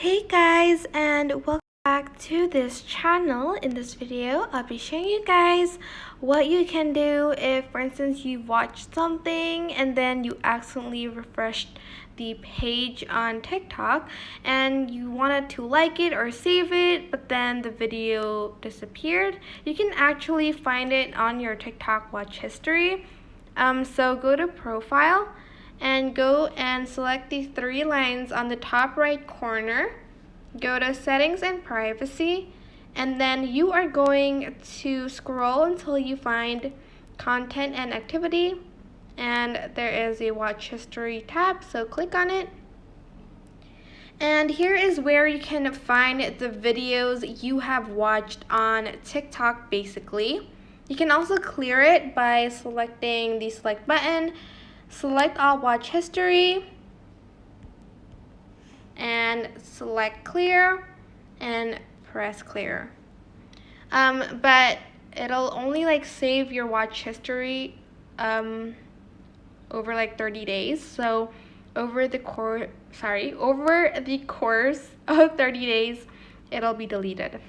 Hey guys, and welcome back to this channel. In this video, I'll be showing you guys what you can do if, for instance, you watched something and then you accidentally refreshed the page on TikTok and you wanted to like it or save it, but then the video disappeared. You can actually find it on your TikTok watch history. So go to profile and go and select these three lines on the top right corner. Go to settings and privacy, and then you are going to scroll until you find content and activity, and there is a watch history tab, so click on it. And here is where you can find the videos you have watched on TikTok basically. You can also clear it by selecting the select button, select all watch history, and select clear and press clear. But it'll only save your watch history over 30 days. So over the course of 30 days, it'll be deleted.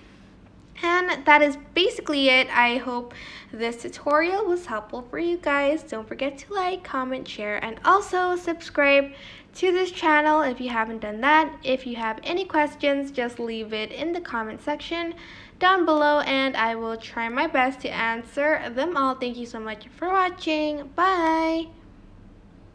And that is basically it. I hope this tutorial was helpful for you guys. Don't forget to like, comment, share, and also subscribe to this channel if you haven't done that. If you have any questions, just leave it in the comment section down below and I will try my best to answer them all. Thank you so much for watching. Bye!